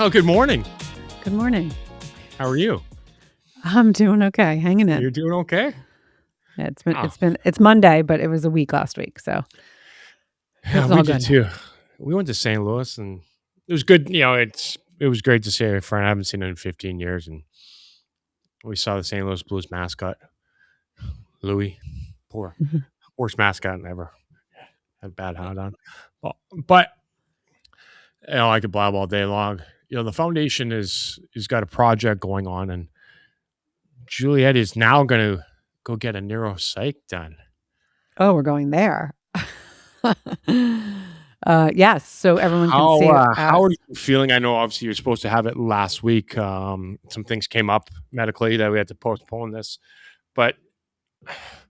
Well, good morning. Good morning. How are you? I'm doing okay. Hanging in. You're doing okay? Yeah, it's Monday, but it was a week last week, so Yeah, it's we all did good. too. We went to St. Louis, and it was good. It was great to see a friend. I haven't seen him in 15 years, and we saw the St. Louis Blues mascot, Louis. Poor worst mascot ever. Had a bad hat on, but I could blab all day long. The foundation is got a project going on, and Juliet is now going to go get a neuropsych done. Oh, we're going there. Yes, so everyone can see it. How are you feeling? I know obviously you're supposed to have it last week. Some things came up medically that we had to postpone this, but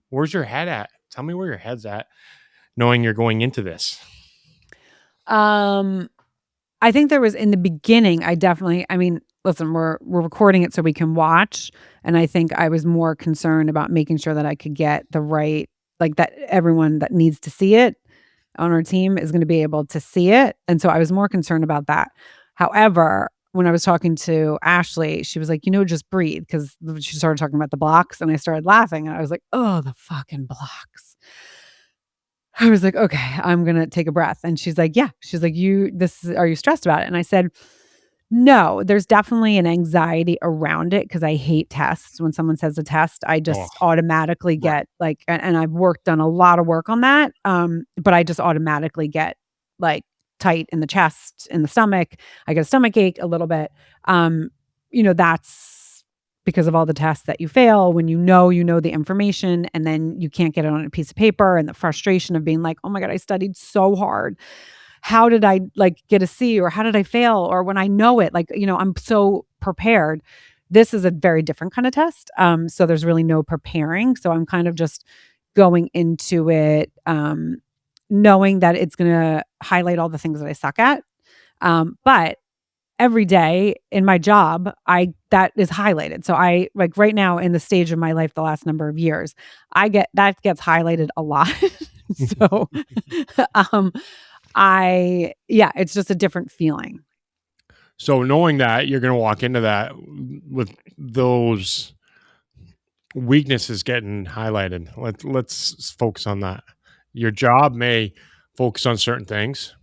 where's your head at? Tell me where your head's at, knowing you're going into this. I think there was in the beginning, listen, we're recording it so we can watch. And I think I was more concerned about making sure that I could get the right, like that everyone that needs to see it on our team is going to be able to see it. And so I was more concerned about that. However, when I was talking to Ashley, she was like, just breathe, because she started talking about the blocks and I started laughing and I was like, oh, the fucking blocks. I was like, okay, I'm going to take a breath. And she's like, yeah. She's like, are you stressed about it? And I said, no, there's definitely an anxiety around it because I hate tests. When someone says a test, I just automatically get like, and I've done a lot of work on that. But I just automatically get like tight in the chest, in the stomach. I get a stomach ache a little bit. That's because of all the tests that you fail when you know the information and then you can't get it on a piece of paper, and the frustration of being like, oh my God, I studied so hard. How did I get a C, or how did I fail? Or when I know it, I'm so prepared. This is a very different kind of test. So there's really no preparing. So I'm kind of just going into it, knowing that it's going to highlight all the things that I suck at. But every day in my job, that is highlighted. So I right now in the stage of my life, the last number of years, that gets highlighted a lot. So, it's just a different feeling. So knowing that you're going to walk into that with those weaknesses getting highlighted, let's focus on that. Your job may focus on certain things.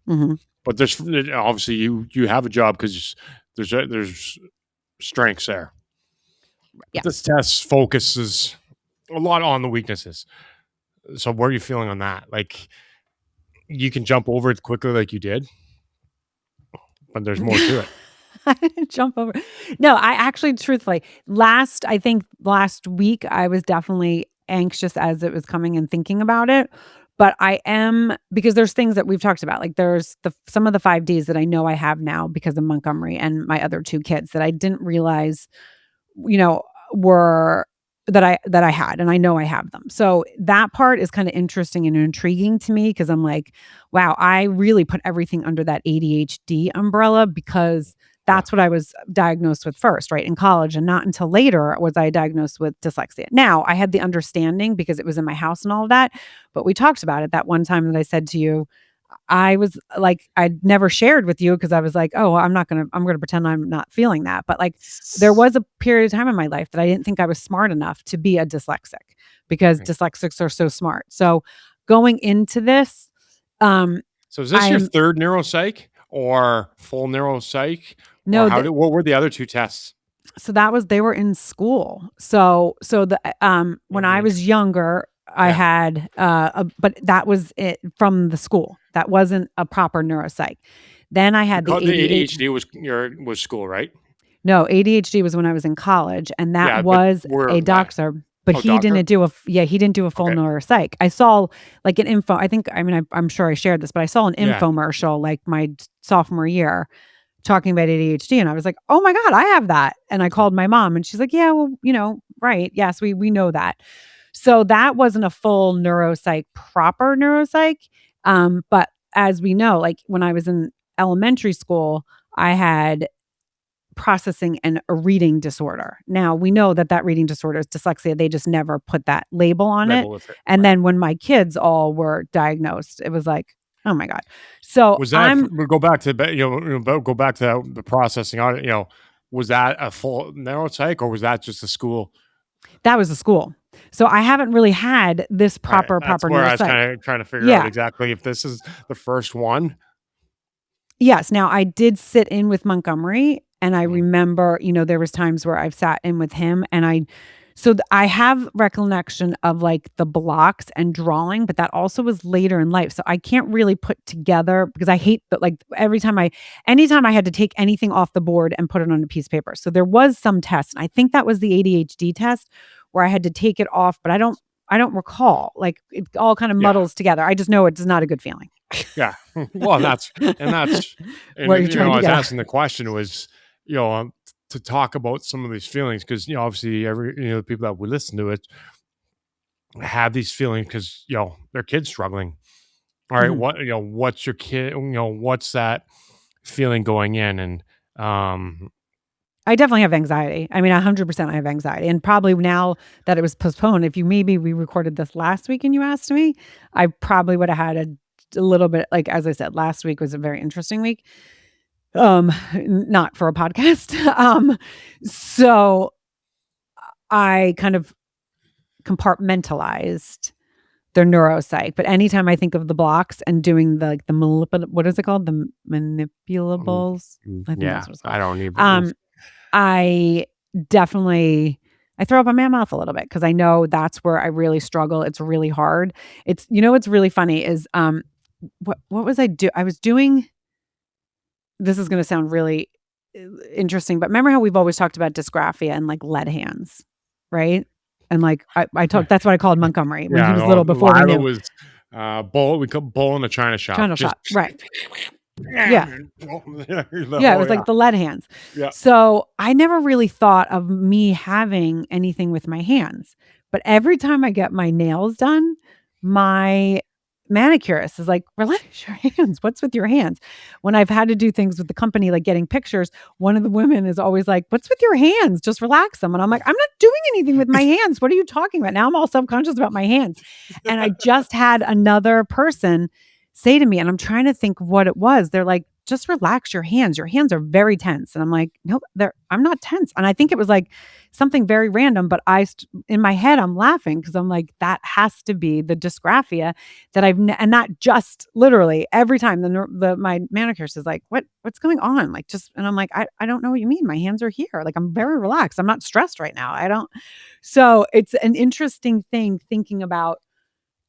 Mm-hmm. But there's obviously you have a job because there's strengths there. Yeah. This test focuses a lot on the weaknesses. So where are you feeling on that? Like, you can jump over it quickly like you did, but there's more to it. I didn't jump over. No, I actually, truthfully, last week I was definitely anxious as it was coming and thinking about it. But I am, because there's things that we've talked about, like there's some of the 5Ds that I know I have now because of Montgomery and my other two kids that I didn't realize, were that I had, and I know I have them. So that part is kind of interesting and intriguing to me because I'm like, wow, I really put everything under that ADHD umbrella because that's what I was diagnosed with first, right, in college. And not until later was I diagnosed with dyslexia. Now, I had the understanding because it was in my house and all of that, but we talked about it that one time that I said to you, I was like, I'd never shared with you because I was like, oh, I'm going to pretend I'm not feeling that. But like, there was a period of time in my life that I didn't think I was smart enough to be a dyslexic because dyslexics are so smart. So going into this. So is this your third neuropsych or full neuropsych? No. What were the other two tests? So they were in school. So when I was younger, I had, but that was it from the school. That wasn't a proper neuropsych. Then I had the ADHD was school, right? No, ADHD was when I was in college, and that was a doctor. But he didn't do a full neuropsych. I saw like an info. I'm sure I shared this, but I saw an infomercial like my sophomore year talking about ADHD, and I was like, oh my God, I have that. And I called my mom and she's like, yeah, well, right. Yes, we know that. So that wasn't a full proper neuropsych. But as we know, like when I was in elementary school, I had processing and a reading disorder. Now we know that reading disorder is dyslexia. They just never put that label on it. And then when my kids all were diagnosed, it was like, Oh my God. So Was that we'll go back to go back to the processing on it, was that a full neuropsych or was that just a school? that was the school. So I haven't really had this Right. That's proper where I was neuropsych. kinda trying to figure out Yeah. exactly if this is the first one. Yes. Now I did sit in with Montgomery, and I Mhm. remember, there was times where I've sat in with him, and I have recollection of like the blocks and drawing, but that also was later in life. So I can't really put together because I hate that, like anytime I had to take anything off the board and put it on a piece of paper. So there was some test. And I think that was the ADHD test where I had to take it off, but I don't recall. Like it all kind of Yeah. muddles together. I just know it's not a good feeling. Yeah. Well, that's What you're trying I to was get at. asking the question was, to talk about some of these feelings because, obviously the people that would listen to it have these feelings because, their kid's struggling. All right, Mhm. what's your kid, what's that feeling going in? And I definitely have anxiety. I mean, 100% I have anxiety. And probably now that it was postponed, if we recorded this last week and you asked me, I probably would have had a little bit, like, as I said, last week was a very interesting week. Not for a podcast. So I kind of compartmentalized the neuropsych. But anytime I think of the blocks and doing what is it called? The mm, manipulables. I think yeah, that's what it's called. I don't even. Um, I definitely I throw up in my mouth a little bit because I know that's where I really struggle. It's really hard. What's really funny is what was I was doing, this is gonna sound really interesting, but remember how we've always talked about dysgraphia and like lead hands, right? And like I talked that's what I called Montgomery when he Yeah, was well, little before we Lila knew. was bull. We call bull in the china shop. Channel Just shot. Right. Yeah. the Yeah, it whole was like the lead hands. yeah. So, I never really thought of me having anything with my hands, but every time I get my nails done, my manicurist is like, "Relax your hands. What's with your hands?" When I've had to do things with the company, like getting pictures, one of the women is always like, "What's with your hands? Just relax them." And I'm like, "I'm not doing anything with my hands. What are you talking about?" Now I'm all self-conscious about my hands. And I just had another person say to me, and I'm trying to think what it was. They're like, "Just relax your hands. Your hands are very tense." And I'm like, "No, I'm not tense." And I think it was like something very random, but in my head I'm laughing because I'm like, that has to be the dysgraphia that and not just literally every time my manicurist is like, "What's going on?" Like just and I'm like, I don't know what you mean. My hands are here. Like I'm very relaxed. I'm not stressed right now. I don't So it's an interesting thing thinking about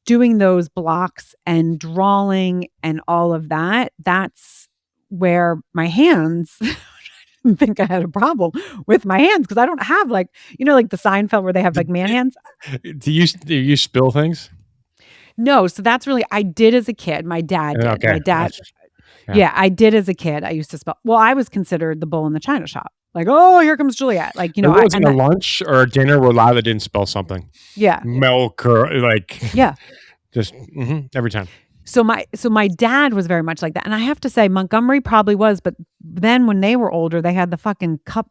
doing those blocks and drawing and all of that. That's where my hands think I had a problem with my hands because I don't have like the Seinfeld where they have like man hands. Do you spill things? No, so that's really I did as a kid. My dad did. Okay, My dad, that's yeah. yeah, I did as a kid. I used to spell. Well, I was considered the bull in the china shop. Like, oh, here comes Juliet. Like, There I wasn't and a that, lunch or a dinner where Lila didn't spill something. yeah, Milk or like yeah. just every time. So my dad was very much like that, and I have to say Montgomery probably was, but then when they were older, they had the fucking cup,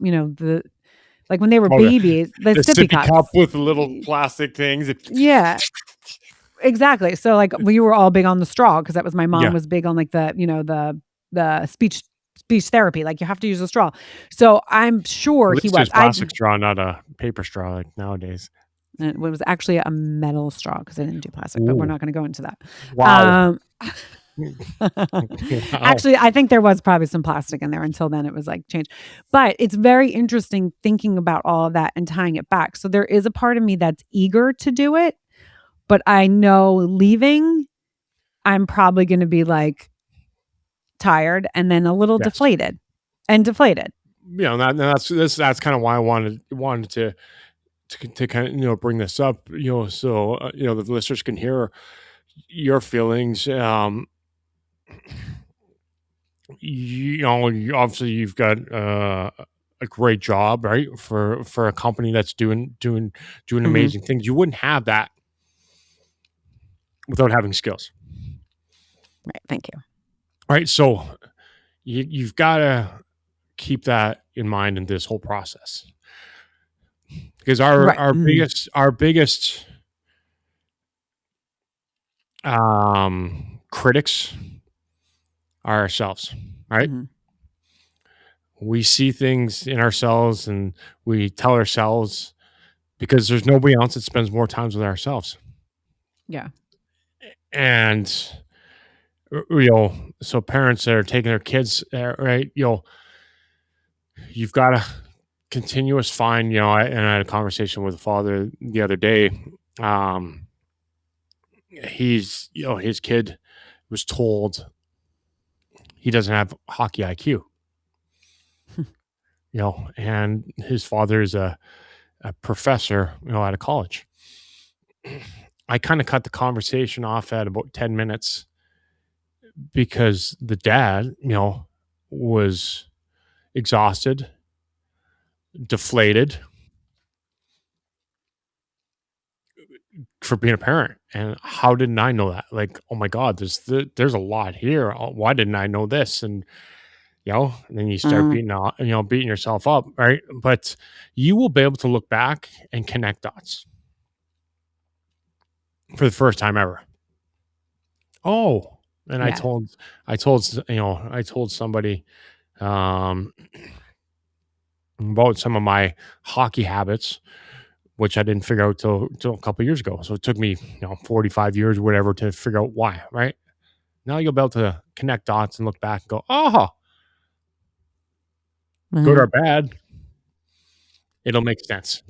like when they were Oh, babies, the the sippy sippy cup cups. with the little plastic things. Yeah, exactly. So like we were all big on the straw because that was my mom Yeah. was big on like the speech therapy. Like you have to use a straw. So I'm sure At he least it was. was plastic straw, not a paper straw like nowadays. It was actually a metal straw because I didn't do plastic, but we're Ooh, not going to go into that. wow. Um, Wow. Actually, I think there was probably some plastic in there until then it was like changed. But it's very interesting thinking about all of that and tying it back. So there is a part of me that's eager to do it, but I know leaving, I'm probably going to be like tired and then a little Yes. deflated and deflated. That's kind of why I wanted to kind of bring this up, so the listeners can hear your feelings. Obviously you've got a great job, right? For a company that's doing Mhm. amazing things. You wouldn't have that without having skills, Right. Thank you. right? So you've got to keep that in mind in this whole process because Right. our biggest critics are ourselves, right? Mhm. We see things in ourselves and we tell ourselves because there's nobody else that spends more times with ourselves. Yeah. And so parents that are taking their kids, right? You've got to continuous find. And I had a conversation with a father the other day. Um, his kid was told he doesn't have hockey IQ. And his father is a professor, at a college. I kind of cut the conversation off at about 10 minutes because the dad, was exhausted, deflated for being a parent. And how didn't I know that? Like, oh my God, there's a lot here. Why didn't I know this? And then you start Mm. beating yourself up, right? But you will be able to look back and connect dots for the first time ever. Oh, and Yeah. I told somebody um, about some of my hockey habits, which I didn't figure out till a couple years ago. So it took me 45 years or whatever to figure out why. Right now, you'll be able to connect dots and look back and go, oh, good or Mhm. bad, it'll make sense.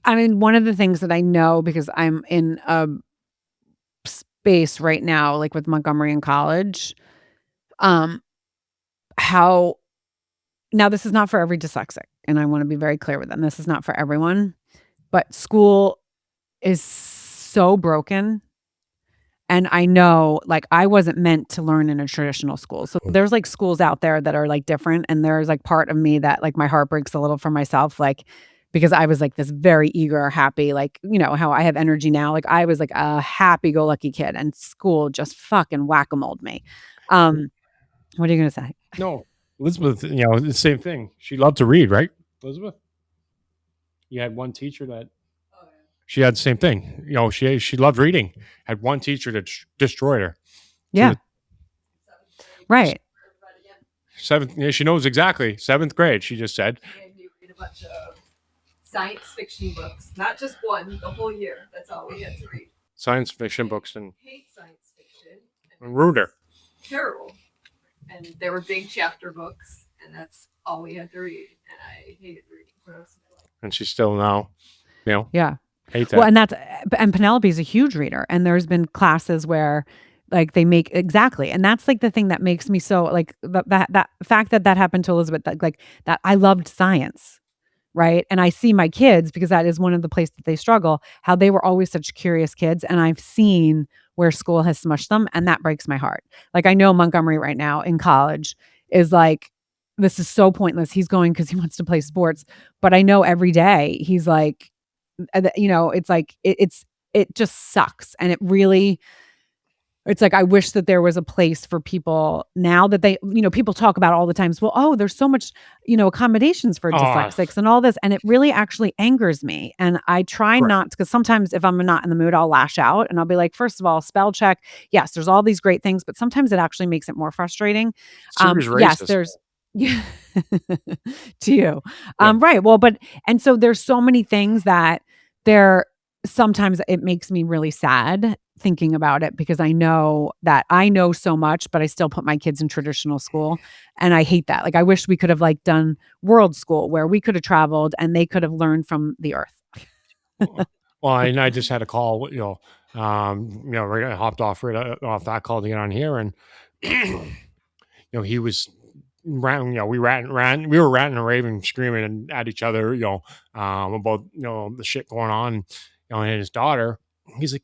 I mean, one of the things that I know because I'm in a space right now, like with Montgomery in college, um, how now this is not for every dyslexic, and I wanna be very clear with them. This is not for everyone, but school is so broken, and I know, like, I wasn't meant to learn in a traditional school. So there's, like, schools out there that are, like, different, and there's, like, part of me that, like, my heart breaks a little for myself, like, because I was, like, this very eager, happy, like, how I have energy now, like, I was, like, a happy-go-lucky kid, and school just fucking whack-a-moled me. Um, what are you gonna say? No, Elizabeth, the same thing. She loved to read, right? Elizabeth, you had one teacher that she had the same thing. She loved reading. Had one teacher that destroyed her to Yeah, the right. seventh. Yeah, she knows exactly seventh grade. She just said Made me read a bunch of science fiction books, not just one, the whole year. That's all we had to read. science fiction books and Hate science fiction. ruined her. Terrible. And they were big chapter books, and that's all we had to read. And I hated reading for the rest of my life. And she's still now, Yeah. hate Well, that. and and Penelope's a huge reader, and there's been classes where, like, they make exactly, and that's, like, the thing that makes me so, like, that fact that happened to Elizabeth, that, like, that I loved science, right? And I see my kids, because that is one of the places that they struggle, how they were always such curious kids, and I've seen where school has smushed them, and that breaks my heart. Like, I know Montgomery right now in college is like, "This is so pointless." He's going because he wants to play sports, but I know every day he's like, it's like it just sucks, and it really it's like I wish that there was a place for people now that people talk about all the times, well, oh, there's so much, accommodations for Oh, dyslexics and all this, and it really actually angers me, and I try correct. not, because sometimes if I'm not in the mood, I'll lash out and I'll be like, first of all, spell check. Yes, there's all these great things, but sometimes it actually makes it more frustrating. Serious Yes, racist. there's yeah, to you. Yeah. Right. Well, but and so there's so many things that there sometimes it makes me really sad thinking about it, because I know that I know so much, but I still put my kids in traditional school, and I hate that. Like, I wish we could have, like, done world school where we could have traveled and they could have learned from the earth. Well, and I just had a call. Right, I hopped off off that call to get on here, and he was we were ranting and raving, screaming at each other, about the shit going on, and his daughter. He's like,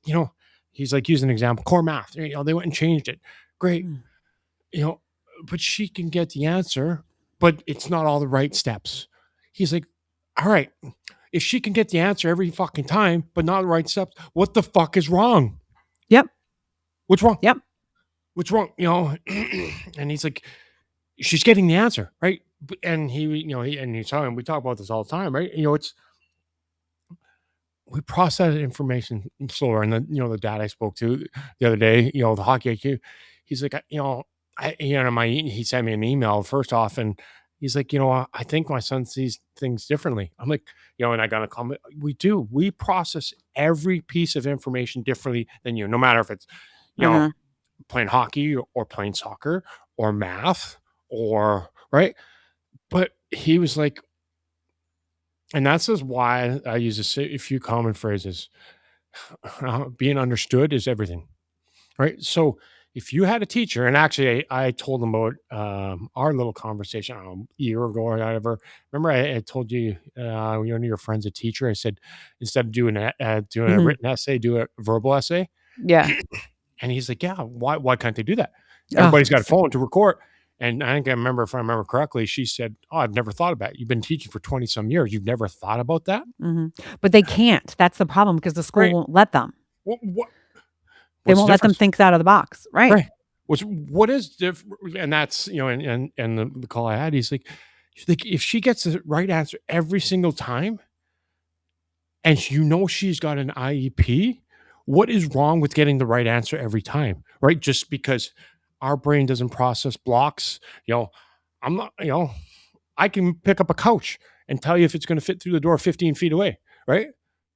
he's like, use an example, core math. They went and changed it. Great, Mm. you know, but she can get the answer, but it's not all the right steps. He's like, all right, if she can get the answer every fucking time, but not the right steps, what the fuck is wrong? Yep. What's wrong? Yep. What's wrong? And he's like, she's getting the answer, right? And he's talking, we talk about this all the time, right? We process information slower. And the dad I spoke to the other day, the hockey IQ, he's like, he sent me an email first off, and he's like, I think my son sees things differently. I'm like, and I got a comment. We do. We process every piece of information differently than you, no matter if it's, Uh-huh. playing hockey or playing soccer or math or right. But he was like, and that's just why I use a few common phrases. Being understood is everything. Right. So if you had a teacher, and actually I told them about our little conversation, I don't know, a year ago or whatever. Remember, I told you, one of your friends, a teacher, I said, instead of doing a Mhm. written essay, do a verbal essay. Yeah. And he's like, yeah, why can't they do that? Oh, Everybody's got a phone to record. And I think if I remember correctly, she said, oh, I've never thought about it. You've been teaching for 20 some years. You've never thought about that? mhm. But they can't. That's the problem because the school Right. won't let them. What, They what's won't the let them difference? think out of the box. Right. Right. What is different? And that's, and the call I had, he's like, if she gets the right answer every single time, and she's got an IEP, what is wrong with getting the right answer every time? Right? Just because our brain doesn't process blocks, I'm not, I can pick up a couch and tell you if it's going to fit through the door 15 feet away. Right?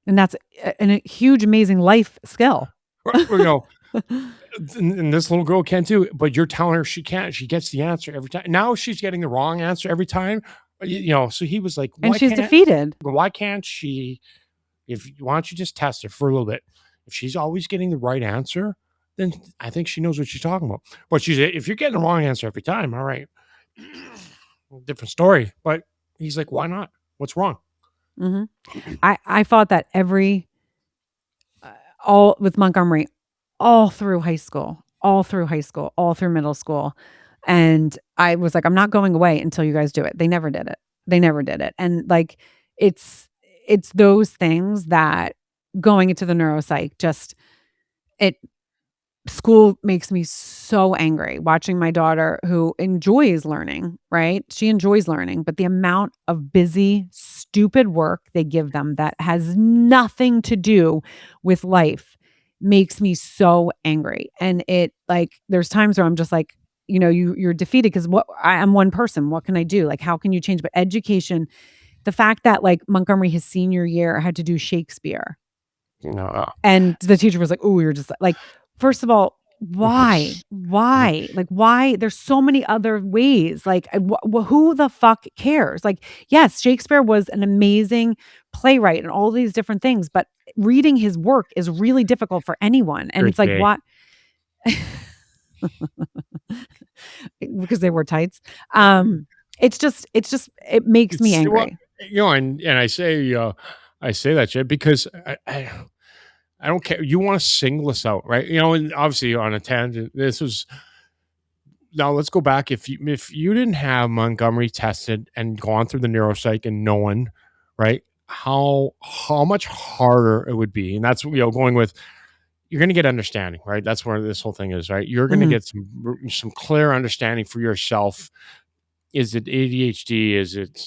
And that's a huge, amazing life skill. And this little girl can too, but you're telling her she can't. She gets the answer every time. Now she's getting the wrong answer every time. So he was like, And she's defeated. why can't she? Why don't you just test her for a little bit? If she's always getting the right answer, then I think she knows what she's talking about. But if you're getting the wrong answer every time, all right, different story. But he's like, why not? What's wrong? Mhm. I fought that all with Montgomery, all through high school, all through middle school. And I was like, I'm not going away until you guys do it. They never did it. And like, it's those things that going into the neuropsych, school makes me so angry watching my daughter who enjoys learning, right? She enjoys learning, but the amount of busy, stupid work they give them that has nothing to do with life makes me so angry. And there's times where I'm just like, you're defeated because I'm one person. What can I do? Like, how can you change? But education, the fact that like Montgomery, his senior year, had to do Shakespeare. And the teacher was like, oh, you're just like, first of all, why? Like, why? There's so many other ways. Like, who the fuck cares? Like, yes, Shakespeare was an amazing playwright and all these different things, but reading his work is really difficult for anyone. And it's like, what? Because they wore tights. It makes me angry. And I say that shit because I don't care. You want to single us out, right? And obviously on a tangent, now let's go back. If you didn't have Montgomery tested and gone through the neuropsych and known, right, how much harder it would be. And that's, going with, you're going to get understanding, right? That's where this whole thing is, right? You're going to get some clear understanding for yourself. Is it ADHD? Is it,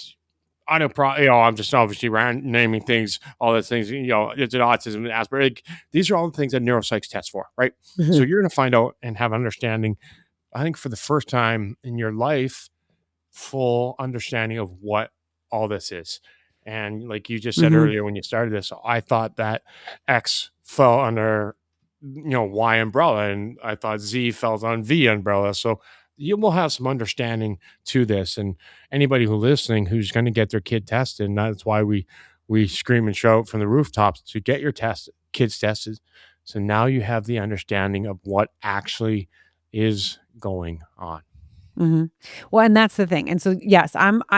I know, I'm just obviously naming things, all those things, is it autism, Asperger's? Like, these are all the things that neuropsychs test for, right? So you're going to find out and have understanding, I think for the first time in your life, full understanding of what all this is. And like you just said earlier when you started this, I thought that X fell under, Y umbrella, and I thought Z fell on V umbrella. So you will have some understanding to this, and anybody who's listening who's going to get their kid tested, and that's why we scream and shout from the rooftops to get your kids tested. So now you have the understanding of what actually is going on. Well, and that's the thing. And so, yes,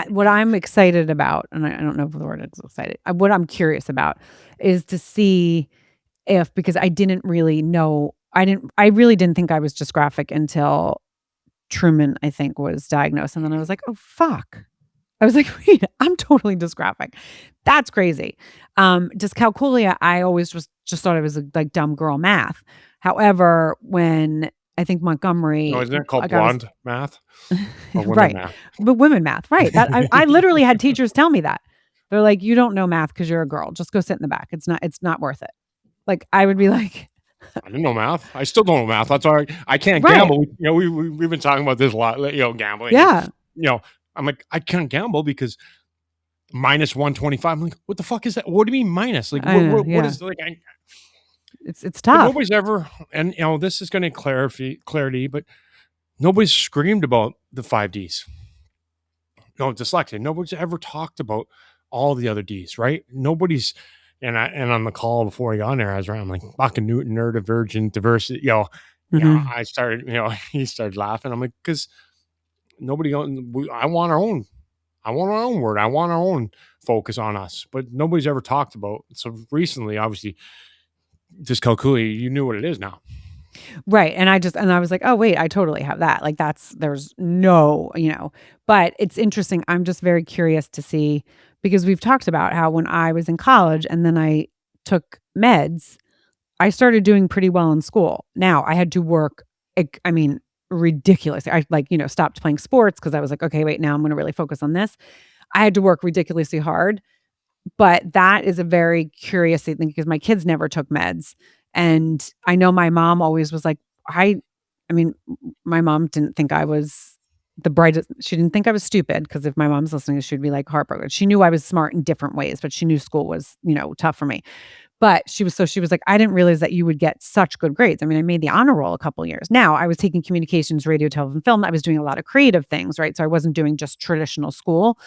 what I'm excited about, and I don't know if the word is excited. What I'm curious about is to see because I didn't really know, I really didn't think I was dysgraphic until Truman, I think, was diagnosed. And then I was like, oh, fuck. I was like, wait, I'm totally dysgraphic. That's crazy. Dyscalculia, I always just thought it was like dumb girl math. However, when I think Montgomery. Oh, isn't it called blonde math? Or women right. math? But women math, right. That I literally had teachers tell me that. They're like, you don't know math because you're a girl. Just go sit in the back. It's not worth it. Like, I would be like, I didn't know math. I still don't know math. That's why I can't Right. gamble. We've been talking about this a lot, gambling. And, Yeah. I'm like, I can't gamble because minus 125. I'm like, what the fuck is that? What do you mean minus? Like, I know. what Yeah. is like? It's But tough. nobody's ever, and this is going to clarity, but nobody's screamed about the 5 Ds. No, dyslexia. Nobody's ever talked about all the other Ds, right? Nobody's, and on the call before I got on there, I was around like fucking Newton, neurodivergent, diversity. Mhm. I started, he started laughing. I'm like, because nobody, I want our own. I want our own word. I want our own focus on us, but nobody's ever talked about. So recently, obviously, dyscalculia, you knew what it is now. Right. And I was like, "Oh, wait, I totally have that." Like there's no, but it's interesting. I'm just very curious to see because we've talked about how when I was in college and then I took meds, I started doing pretty well in school. Now, I had to work I mean, ridiculously. I stopped playing sports because I was like, "Okay, wait, now I'm going to really focus on this." I had to work ridiculously hard, but that is a very curious thing because my kids never took meds. And I know my mom always was like, I mean, my mom didn't think I was the brightest. She didn't think I was stupid because if my mom's listening, she'd be like heartbroken. She knew I was smart in different ways, but she knew school was, tough for me. But she was like, I didn't realize that you would get such good grades. I mean, I made the honor roll a couple years. Now I was taking communications, radio, television, film. I was doing a lot of creative things, right? So I wasn't doing just traditional school.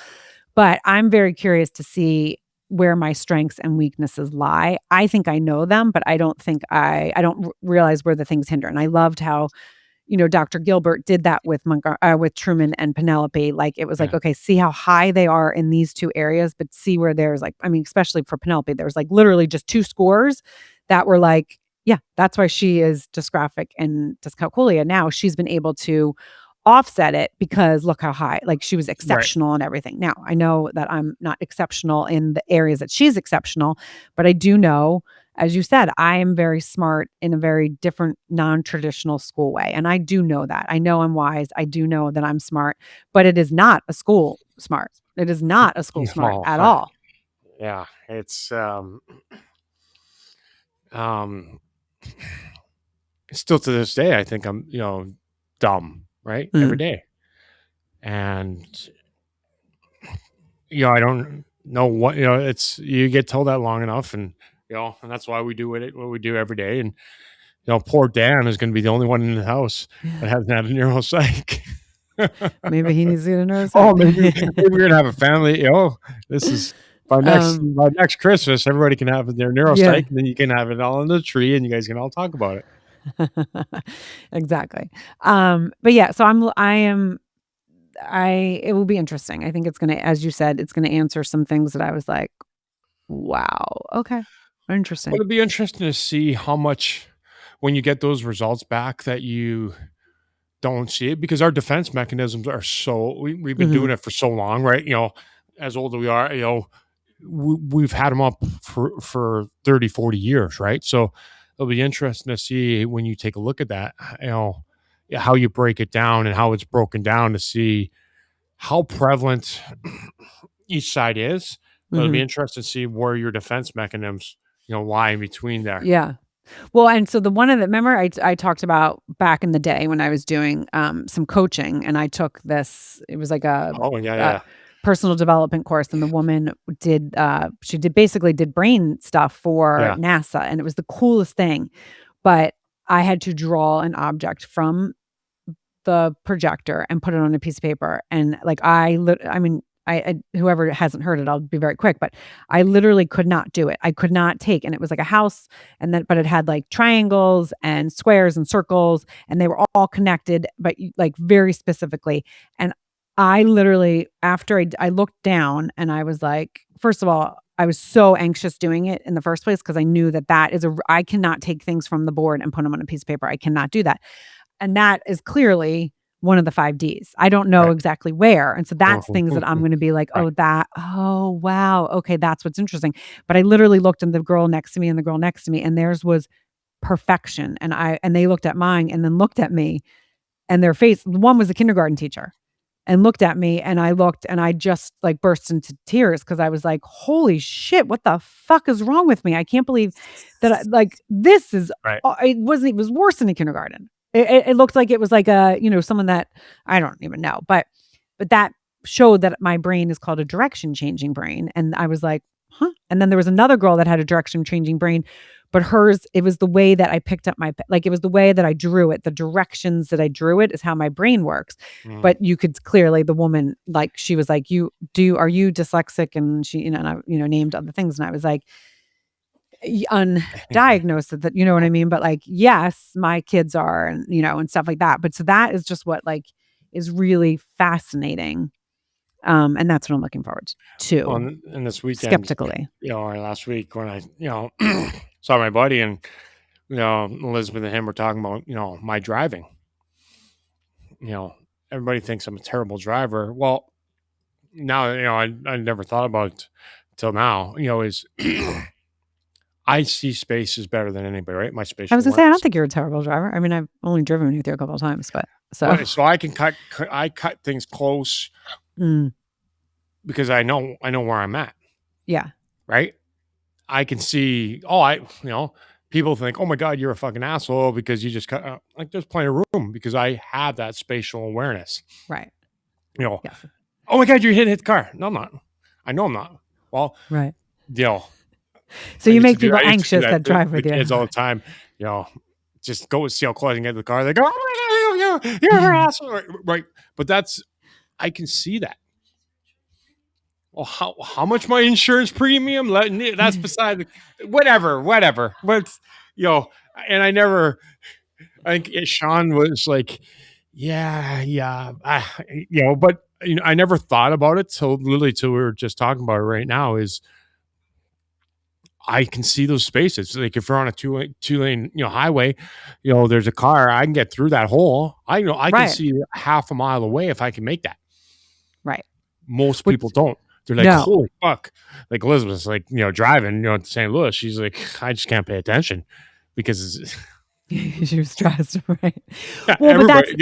But I'm very curious to see where my strengths and weaknesses lie. I think I know them, but I don't think I don't realize where the things hinder. And I loved how, Dr. Gilbert did that with with Truman and Penelope. Like it was like, Yeah. okay, see how high they are in these two areas, but see where there's like, I mean, especially for Penelope, there's like literally just two scores that were like, yeah, that's why she is dysgraphic and dyscalculia. Now she's been able to offset it because look how high, like she was Right. exceptional and everything. Now I know that I'm not exceptional in the areas that she's exceptional, but I do know, as you said, I am very smart in a very different non-traditional school way. And I do know that. I know I'm wise. I do know that I'm smart, but it is not a school smart. It is not a school smart No, at all. yeah, it's um still to this day, I think I'm, dumb, right? Every Mm. day. And, I don't know what, it's, you get told that long enough and, and that's why we do what we do every day. And, poor Dan is going to be the only one in the house that hasn't had a neuropsych. Maybe he needs to get a Oh, maybe neuropsych. we're going to have a family. This is by next Christmas, everybody can have their Yeah. neuropsych and then you can have it all in the tree and you guys can all talk about it. Exactly. But yeah, so it will be interesting. I think it's going to, as you said, it's going to answer some things that I was like, wow, okay, But interesting. it'd be interesting to see how much when you get those results back that you don't see it because our defense mechanisms are we've been Mhm. doing it for so long, right? As old as we are, we've had them up for 30, 40 years, right? So it'll be interesting to see when you take a look at that, how you break it down and how it's broken down to see how prevalent each side is. But it'll be Mhm. interesting to see where your defense mechanisms, lie in between there. Yeah. Well, and so the one of the remember I talked about back in the day when I was doing some coaching and I took this, it was like Oh, yeah, a yeah. personal development course and the woman she basically did brain stuff for Yeah. NASA and it was the coolest thing. But I had to draw an object from the projector and put it on a piece of paper. And like I mean, I whoever hasn't heard it, I'll be very quick, but I literally could not do it. I could not take, and it was like a house, but it had like triangles and squares and circles, and they were all connected, but like very specifically. And I literally, after I looked down, and I was like, first of all, I was so anxious doing it in the first place because I knew that I cannot take things from the board and put them on a piece of paper. I cannot do that. And that is clearly one of the 5 Ds. I don't know Right. exactly where. And so that's things that I'm Mhm. going to be like, Right. oh, wow. Okay. That's what's interesting. But I literally looked at the girl next to me and the girl next to me, and theirs was perfection. And they looked at mine and then looked at me, and their face, one was a kindergarten teacher. and looked at me, and I looked, and I just like burst into tears because I was like, holy shit, what the fuck is wrong with me? I can't believe that this is, Right. it was worse than a kindergarten. It looked like it was like someone that I don't even know, but that showed that my brain is called a direction changing brain. And I was like, huh? And then there was another girl that had a direction changing brain, but hers, it was the way that I picked up it was the way that I drew it. The directions that I drew it is how my brain works. But you could clearly, the woman, like, she was like, are you dyslexic? And she, and I, named other things. And I was like, undiagnosed, that, you know what I mean? But like, yes, my kids are, and, and stuff like that. But so that is just what like is really fascinating. And that's what I'm looking forward to. And this weekend, skeptically, or last week when I, saw my buddy, and, Elizabeth and him were talking about, my driving. Everybody thinks I'm a terrible driver. Well, now, I never thought about it till now, is I see spaces better than anybody, right? My spatial I was gonna say, I don't awareness. think you're a terrible driver. I mean, I've only driven with you a couple of times, but so Right, so I can cut things close Mm, because I know where I'm at, yeah, right? I can see. People think, "Oh my God, you're a fucking asshole because you just cut." Like, there's plenty of room because I have that spatial awareness. right, Oh yes, my God, you hit the car. No, I'm not. I know I'm not. Well, right. you know, So I you used to make do people I used to do anxious that to drive the with you. kids all the time. Just go see how close I can get to the car. They go, "Oh my God, you're an asshole!" Right? But I can see that. Well, how much my insurance premium? That's beside whatever. But and I never. I think Sean was like, yeah. But I never thought about it till literally till we were just talking about it right now. Is I can see those spaces. Like, if you're on a two lane highway, there's a car. I can get through that hole. I can Right, see half a mile away if I can make that. right. Most Which people don't. They're like, no, holy fuck. Like Elizabeth's like, driving, to St. Louis. She's like, I just can't pay attention because she was stressed, right? yeah, Well, everybody,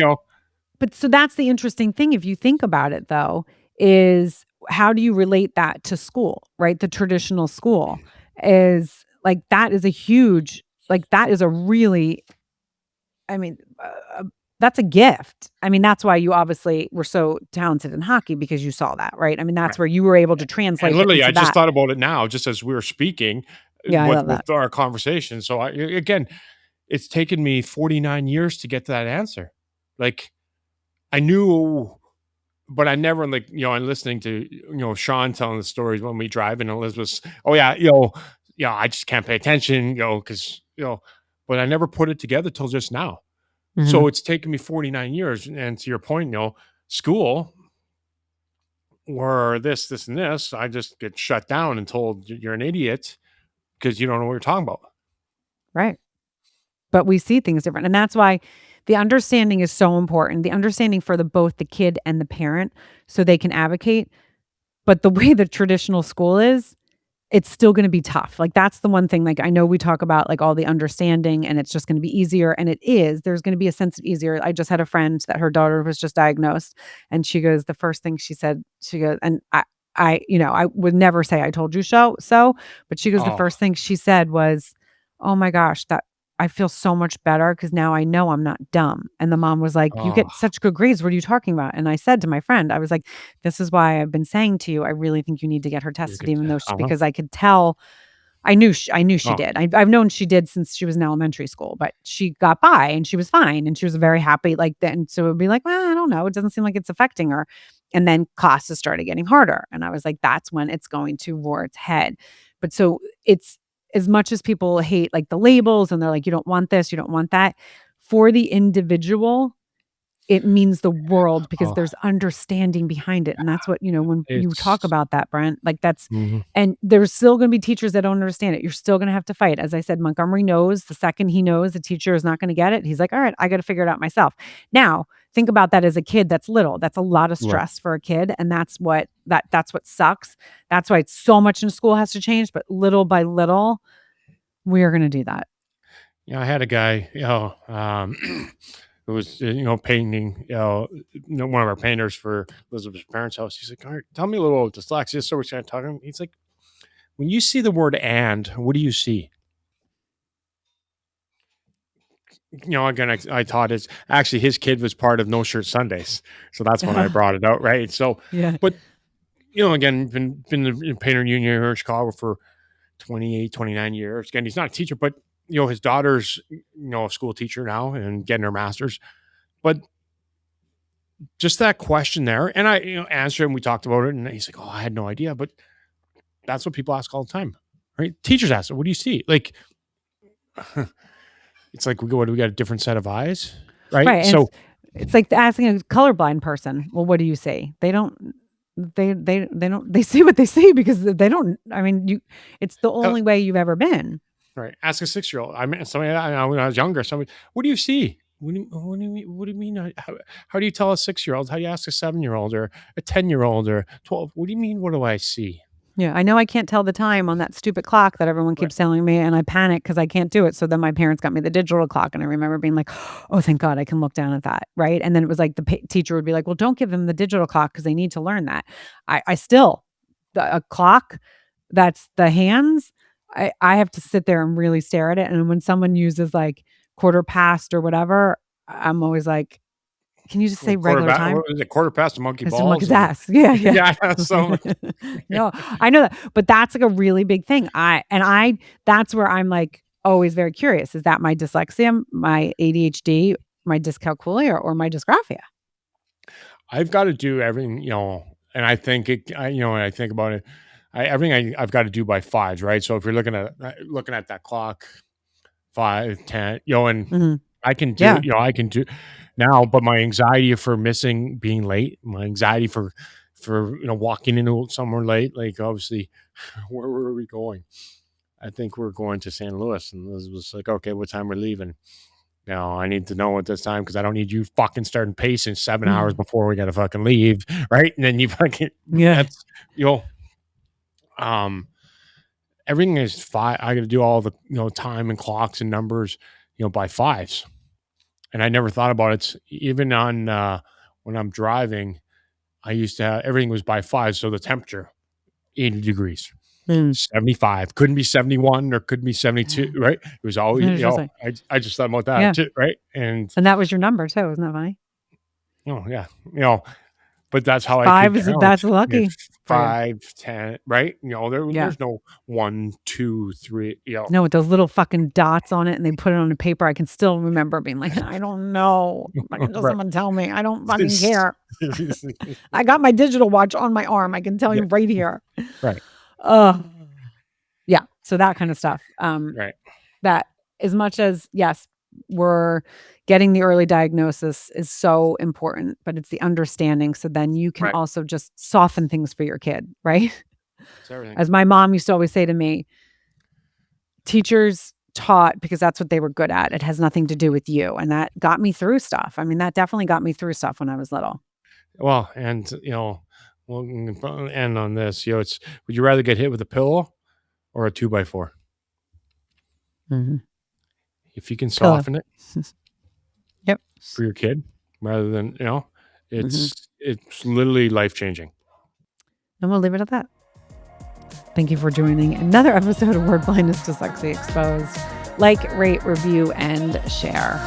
but so that's the interesting thing, if you think about it, though, is how do you relate that to school, right? The traditional school is like, that is a huge, like, that is a really, I mean, that's a gift. I mean, that's why you obviously were so talented in hockey, because you saw that, right? I mean, that's right. where you were able to And translate literally, I into just that. thought about it now, just as we were speaking Yeah, I love that. with our conversation. So again, it's taken me 49 years to get to that answer. Like, I knew, but I never, like, and listening to, Sean telling the stories when we drive, and Elizabeth's, oh yeah, I just can't pay attention, because, but I never put it together till just now. So Mhm. it's taken me 49 years. And to your point, school, or this, and this, I just get shut down and told you're an idiot because you don't know what you're talking about. Right. But we see things different. And that's why the understanding is so important. The understanding for both the kid and the parent, so they can advocate. But the way the traditional school is, it's still going to be tough. Like, that's the one thing, like, I know we talk about like all the understanding, and it's just going to be easier. And it is, there's going to be a sense of easier. I just had a friend that her daughter was just diagnosed, and she goes, the first thing she said, she goes, and I would never say I told you so, but she goes, the Oh, first thing she said was, oh my gosh, that I feel so much better because now I know I'm not dumb. And the mom was like, you oh, get such good grades. What are you talking about? And I said to my friend, I was like, this is why I've been saying to you, I really think you need to get her you tested, could, even though uh-huh. because I could tell. I knew she Oh, did. I've known she did since she was in elementary school, but she got by and she was fine and she was very happy like that. And so it would be like, well, I don't know. It doesn't seem like it's affecting her. And then classes started getting harder. And I was like, that's when it's going to roar its head. But so it's, as much as people hate like the labels and they're like, you don't want this, you don't want that, for the individual, it means the world because oh, there's understanding behind it. And that's what, when you talk it's, about that, Brent, like that's, mhm. and there's still going to be teachers that don't understand it. You're still going to have to fight. As I said, Montgomery knows the second he knows the teacher is not going to get it, he's like, all right, I got to figure it out myself. Now, think about that as a kid that's little. That's a lot of Right. stress for a kid. And that's what sucks. That's why it's so much in school has to change. But little by little, we are going to do that. I had a guy, who was painting one of our painters for Elizabeth's parents' house. He's like, all right, tell me a little dyslexia. So we're kind of talking. He's like, when you see the word "and," what do you see? Again, I taught actually his kid was part of No Shirt Sundays, so that's when I brought it out, right? So, Yeah. but again, been in painter union here in Chicago for 28, 29 years. Again, he's not a teacher, but his daughter's a school teacher now and getting her master's. But just that question there, and I answered and we talked about it, and he's like, "Oh, I had no idea," but that's what people ask all the time, right? Teachers ask, "What do you see?" Like, it's like we got a different set of eyes, right? Right. So it's like asking a colorblind person, well, what do you see? They don't. They see what they see because they don't. I mean, it's the only way you've ever been. Right. Ask a 6-year-old. I mean, somebody when I was younger. Somebody, what do you see? What do you mean? How do you tell a 6-year-old? How do you ask a 7-year-old or a 10-year-old or 12? What do you mean? What do I see? Yeah, I know I can't tell the time on that stupid clock that everyone keeps telling me, and I panic because I can't do it. So then my parents got me the digital clock, and I remember being like, "Oh, thank God, I can look down at that." Right, and then it was like the teacher would be like, "Well, don't give them the digital clock because they need to learn that." I still a clock that's the hands. I have to sit there and really stare at it, and when someone uses like quarter past or whatever, I'm always like, can you just say regular time? What was it? Quarter past a monkey It's a balls. monkey's ass. Yeah. Yeah. So No, I know that, but that's like a really big thing. That's where I'm like always very curious. Is that my dyslexia, my ADHD, my dyscalculia, or my dysgraphia? I've got to do everything, and I think when I think about it, everything I've got to do by 5s, right? So if you're looking at that clock, 5, 10, and Mhm. I can do, Yeah. I can do now, but my anxiety for being late, my anxiety for walking into somewhere late, like obviously, where were we going? I think we're going to St. Louis, and Liz was like, "Okay, what time we're leaving?" I need to know at this time because I don't need you fucking starting pacing 7 hours before we got to fucking leave, right? And then you fucking that's everything is 5. I got to do all the time and clocks and numbers by 5s. And I never thought about it. Even on when I'm driving, I used to have everything was by 5. So the temperature, 80 degrees, 75, couldn't be 71 or couldn't be 72, right? It was always, I just thought about that too, right? And that was your number too, isn't that funny? Oh yeah, but that's how 5 I is that's lucky. 5, 10, right? There's no 1, 2, 3. No, with those little fucking dots on it, and they put it on the paper. I can still remember being like, I don't know. Fucking just someone tell me. I don't fucking care. I got my digital watch on my arm. I can tell you right here. Right. Yeah. So that kind of stuff. Right. That as much as yes, we're getting the early diagnosis is so important, but it's the understanding. So then you can also just soften things for your kid, right? It's everything. As my mom used to always say to me, teachers taught because that's what they were good at. It has nothing to do with you. And that got me through stuff. I mean, that definitely got me through stuff when I was little. Well, and we'll end on this. Would you rather get hit with a pillow or a 2x4? Mm-hmm. If you can soften it, yep, for your kid, rather than it's literally life changing. And we'll leave it at that. Thank you for joining another episode of Word Blindness Dyslexia Exposed. Like, rate, review, and share.